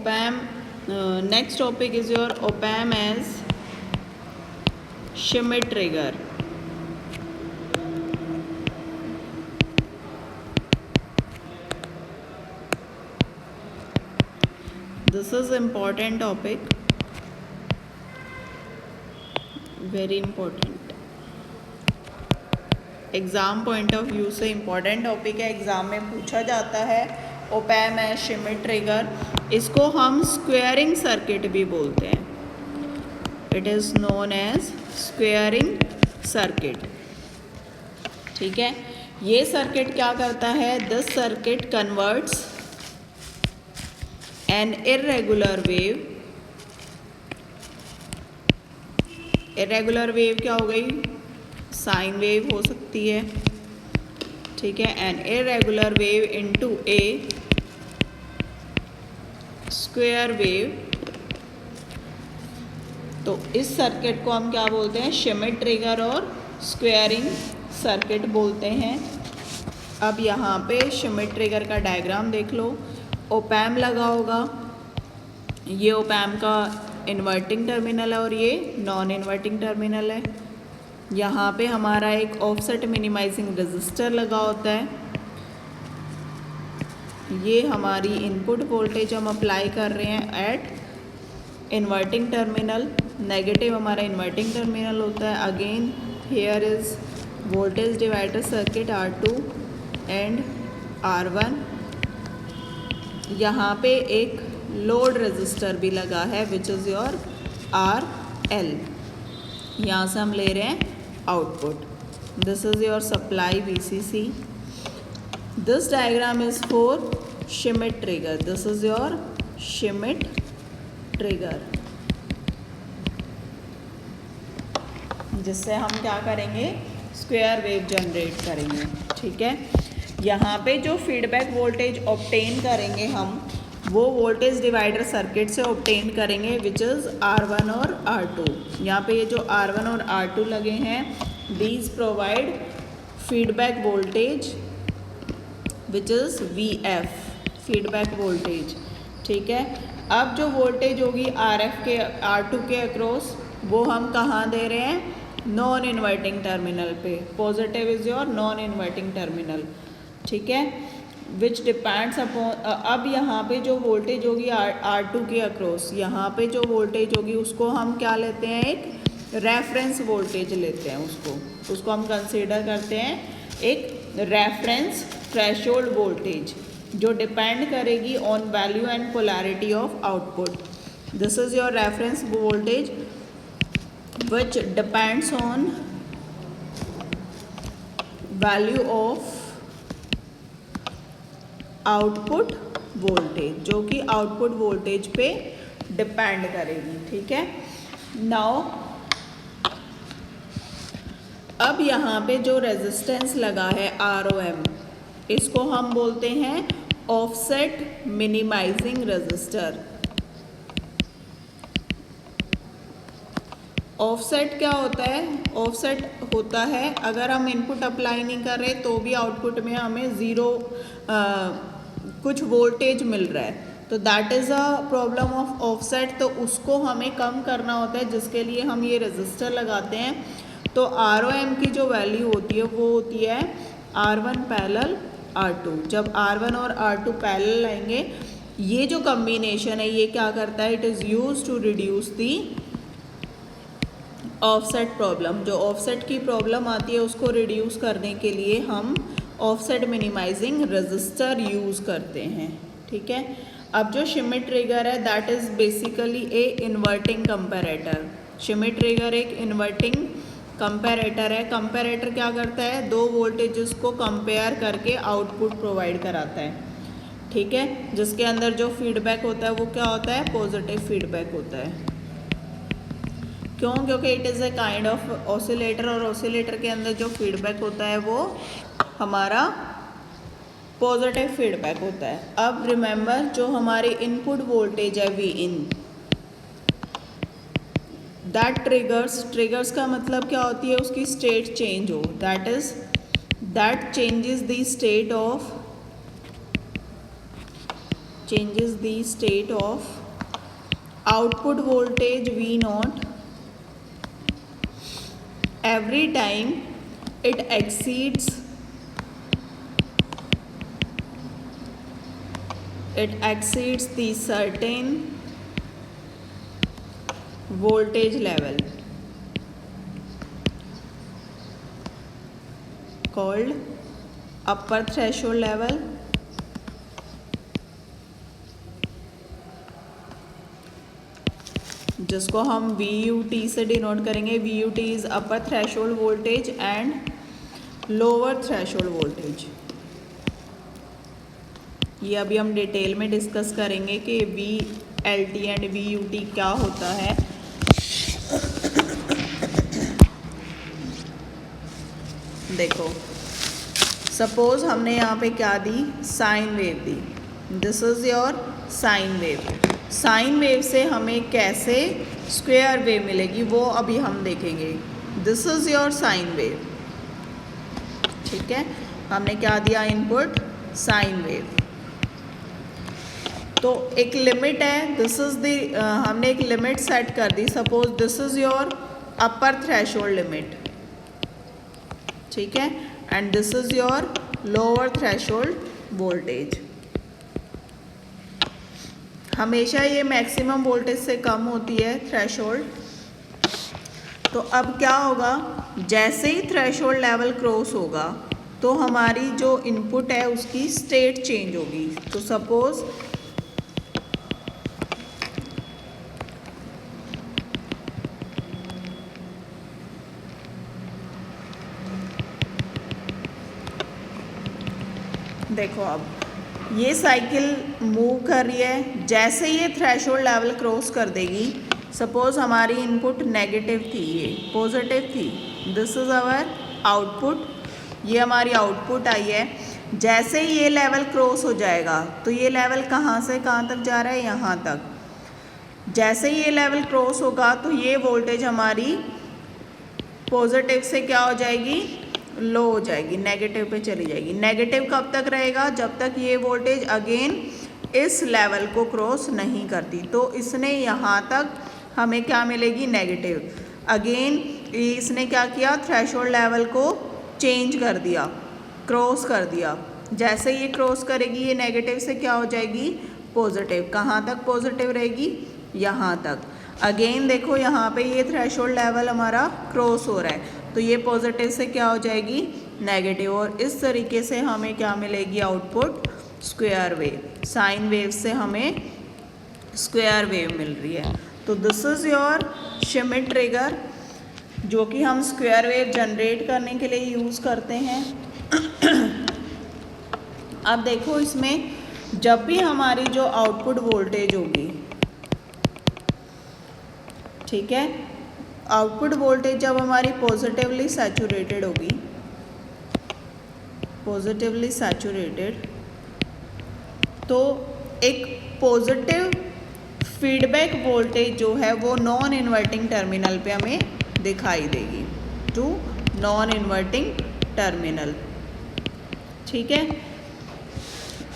Op-amp, next topic is your op-amp as Schmitt trigger. This is important topic, very important. Exam point of view से important topic है, exam में पूछा जाता है। op-amp है Schmitt trigger, इसको हम स्क्वेयरिंग सर्किट भी बोलते हैं। It is known as squaring circuit. ठीक है, ये सर्किट क्या करता है? This circuit converts an irregular wave. Irregular wave क्या हो गई? साइन वेव हो सकती है। ठीक है, एन इर्रेगुलर वेव इनटू ए स्क्वायर वेव। तो इस सर्किट को हम क्या बोलते हैं? Schmitt ट्रिगर और स्क्वेयरिंग सर्किट बोलते हैं। अब यहाँ पे Schmitt ट्रिगर का डायग्राम देख लो। op-amp लगा होगा, ये op-amp का इन्वर्टिंग टर्मिनल है और ये नॉन इन्वर्टिंग टर्मिनल है। यहाँ पे हमारा एक ऑफसेट मिनिमाइजिंग रेजिस्टर लगा होता है। ये हमारी इनपुट वोल्टेज हम अप्लाई कर रहे हैं एट इन्वर्टिंग टर्मिनल। नेगेटिव हमारा इन्वर्टिंग टर्मिनल होता है। Again here is voltage divider circuit R2 and R1। यहाँ पे एक लोड रेजिस्टर भी लगा है विच इज़ योर RL। यहाँ से हम ले रहे हैं output. This is your supply VCC। This diagram is for Schmitt trigger. This is your Schmitt trigger, जिससे हम क्या करेंगे? स्क्वायर वेव जनरेट करेंगे। ठीक है, यहाँ पे जो फीडबैक वोल्टेज ऑब्टेन करेंगे हम, वो वोल्टेज डिवाइडर सर्किट से ऑब्टेन करेंगे विच इज़ R1 और R2। यहाँ पे ये जो R1 और R2 लगे हैं, these provide feedback voltage which is VF, feedback voltage. ठीक है, अब जो वोल्टेज होगी RF के R2 के अक्रॉस, वो हम कहाँ दे रहे हैं? नॉन इन्वर्टिंग टर्मिनल पे। Positive is your non inverting terminal. ठीक है, विच डिपेंड्स अपॉन। अब यहाँ पे जो वोल्टेज होगी R2 के अक्रॉस, यहाँ पे जो वोल्टेज होगी उसको हम क्या लेते हैं? एक रेफरेंस वोल्टेज लेते हैं। उसको हम कंसीडर करते हैं एक रेफरेंस थ्रेशोल्ड वोल्टेज, जो डिपेंड करेगी on value and polarity of output. This is your reference voltage which depends on value of output voltage, जो कि आउटपुट वोल्टेज पे डिपेंड करेगी। ठीक है, नाउ अब यहाँ पे जो रेजिस्टेंस लगा है ROM, इसको हम बोलते हैं ऑफसेट मिनिमाइजिंग रेजिस्टर। ऑफसेट क्या होता है? ऑफसेट होता है अगर हम इनपुट अप्लाई नहीं कर रहे तो भी आउटपुट में हमें ज़ीरो कुछ वोल्टेज मिल रहा है, तो that is a problem of offset. तो उसको हमें कम करना होता है, जिसके लिए हम ये रेजिस्टर लगाते हैं। तो ROM की जो वैल्यू होती है वो होती है R1 पैरेलल R2। जब R1 और R2 पैरेलल आएंगे, ये जो कम्बिनेशन है ये क्या करता है? It is use to reduce the offset problem. जो ऑफसेट की प्रॉब्लम आती है उसको रिड्यूस करने के लिए हम ऑफसेट मिनिमाइजिंग रेजिस्टर यूज़ करते हैं। ठीक है, अब जो Schmitt ट्रिगर है that is basically A inverting comparator. Schmitt trigger एक इन्वर्टिंग कंपैरेटर है। कंपैरेटर क्या करता है? दो वोल्टेजेस को कंपेयर करके आउटपुट प्रोवाइड कराता है। ठीक है, जिसके अंदर जो फीडबैक होता है वो क्या होता है? पॉजिटिव फीडबैक होता है। क्यों? क्योंकि it is a kind of oscillator, और ऑसिलेटर के अंदर जो फीडबैक होता है वो हमारा पॉजिटिव फीडबैक होता है। अब रिमेंबर, जो हमारी इनपुट वोल्टेज है Vin, दैट ट्रिगर्स का मतलब क्या होती है? उसकी स्टेट चेंज हो, that changes the state of changes the state of output voltage V naught every time it exceeds the certain voltage level called upper threshold level, जिसको हम VUT से डिनोट करेंगे. VUT is upper threshold voltage and lower threshold voltage. ये अभी हम detail में discuss करेंगे कि VLT एंड VUT क्या होता है. देखो, सपोज हमने यहाँ पे क्या दी, साइन वेव दी. This is your sine wave. Sine wave से हमें कैसे स्क्वायर वेव मिलेगी वो अभी हम देखेंगे. This is your sine wave. ठीक है, हमने क्या दिया इनपुट, साइन वेव. तो एक लिमिट है, दिस इज द हमने एक लिमिट सेट कर दी. Suppose this is your upper threshold limit. ठीक है, and this is your lower threshold voltage. हमेशा ये मैक्सिमम वोल्टेज से कम होती है थ्रेशोल्ड. तो अब क्या होगा, जैसे ही थ्रेशोल्ड लेवल क्रॉस होगा तो हमारी जो इनपुट है उसकी स्टेट चेंज होगी. तो सपोज देखो, अब ये साइकिल मूव कर रही है. जैसे ये थ्रेशोल्ड लेवल क्रॉस कर देगी, सपोज हमारी इनपुट नेगेटिव थी, ये पॉजिटिव थी. This is our output. ये हमारी आउटपुट आई है. जैसे ही ये लेवल क्रॉस हो जाएगा तो ये लेवल कहाँ से कहाँ तक जा रहा है, यहाँ तक. जैसे ही ये लेवल क्रॉस होगा तो ये वोल्टेज हमारी पॉजिटिव से क्या हो जाएगी, लो हो जाएगी, नेगेटिव पे चली जाएगी. नेगेटिव कब तक रहेगा, जब तक ये वोल्टेज अगेन इस लेवल को क्रॉस नहीं करती. तो इसने यहाँ तक हमें क्या मिलेगी, नेगेटिव. अगेन इसने क्या किया, थ्रेशोल्ड लेवल को चेंज कर दिया, क्रॉस कर दिया. जैसे ये क्रॉस करेगी ये नेगेटिव से क्या हो जाएगी, पॉजिटिव. कहाँ तक पॉजिटिव रहेगी, यहाँ तक. अगेन देखो, यहाँ पे ये थ्रेशोल्ड लेवल हमारा क्रॉस हो रहा है तो ये पॉजिटिव से क्या हो जाएगी, नेगेटिव. और इस तरीके से हमें क्या मिलेगी, output square wave. Sine wave से हमें स्क्वायर वेव मिल रही है. तो this is your Schmitt trigger, जो कि हम स्क्वायर वेव जनरेट करने के लिए यूज़ करते हैं. अब देखो, इसमें जब भी हमारी जो आउटपुट वोल्टेज होगी, ठीक है, आउटपुट वोल्टेज जब हमारी पॉजिटिवली सैचुरेटेड होगी, पॉजिटिवली सैचुरेटेड, तो एक पॉजिटिव फीडबैक वोल्टेज जो है वो नॉन इन्वर्टिंग टर्मिनल पे हमें दिखाई देगी, टू नॉन इन्वर्टिंग टर्मिनल. ठीक है,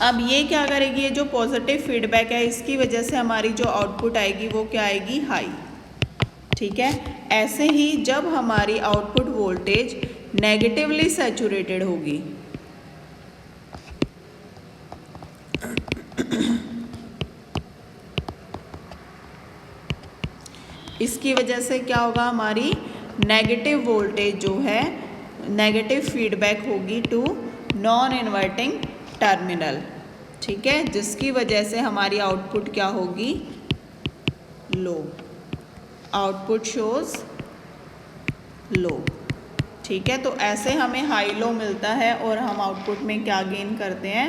अब ये क्या करेगी, ये जो पॉजिटिव फीडबैक है इसकी वजह से हमारी जो आउटपुट आएगी वो क्या आएगी, हाई. ठीक है, ऐसे ही जब हमारी आउटपुट वोल्टेज नेगेटिवली सैचुरेटेड होगी, इसकी वजह से क्या होगा, हमारी नेगेटिव वोल्टेज जो है, नेगेटिव फीडबैक होगी टू नॉन इन्वर्टिंग टर्मिनल. ठीक है, जिसकी वजह से हमारी आउटपुट क्या होगी, लो. आउटपुट शोज लो. ठीक है, तो ऐसे हमें हाई लो मिलता है और हम आउटपुट में क्या गेन करते हैं,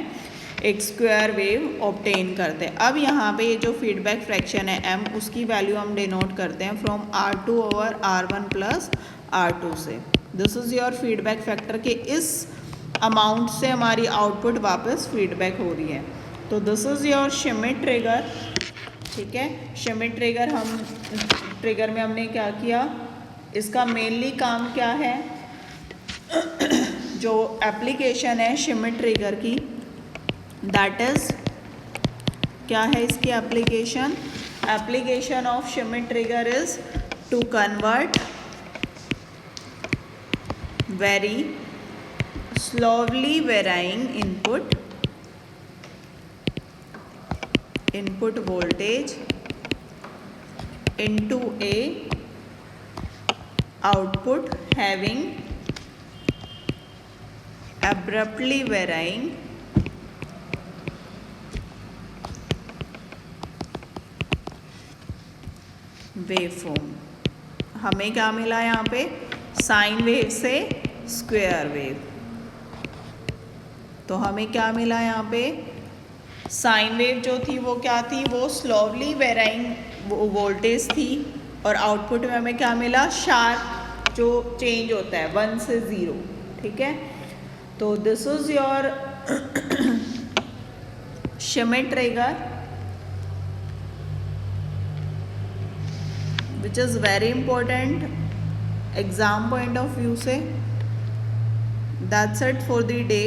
एक स्क्वायर वेव ऑब्टेन करते हैं. अब यहाँ पे ये जो फीडबैक फ्रैक्शन है m, उसकी वैल्यू हम डिनोट करते हैं from R2 over R1 plus R2 से. This is your feedback factor के इस अमाउंट से हमारी आउटपुट वापस फीडबैक हो रही है. तो this is your Schmitt trigger. ठीक है, श्मिट ट्रिगर, हम ट्रिगर में हमने क्या किया, इसका मेनली काम क्या है, जो एप्लीकेशन है श्मिट ट्रिगर की, दैट इज क्या है इसकी application? Application of Schmitt trigger is to convert very slowly varying input voltage into a output having abruptly varying waveform. हमें क्या मिला यहाँ पे? साइन वेव से स्क्वायर वेव। तो हमें क्या मिला यहाँ पे? साइन वेव जो थी वो क्या थी? वो स्लोली वेराइंग वोल्टेज थी और आउटपुट में हमें क्या मिला? शार्प जो चेंज होता है 1 से 0। ठीक है, तो this is your Schmitt trigger which is very important exam point of view से। That's it for the day.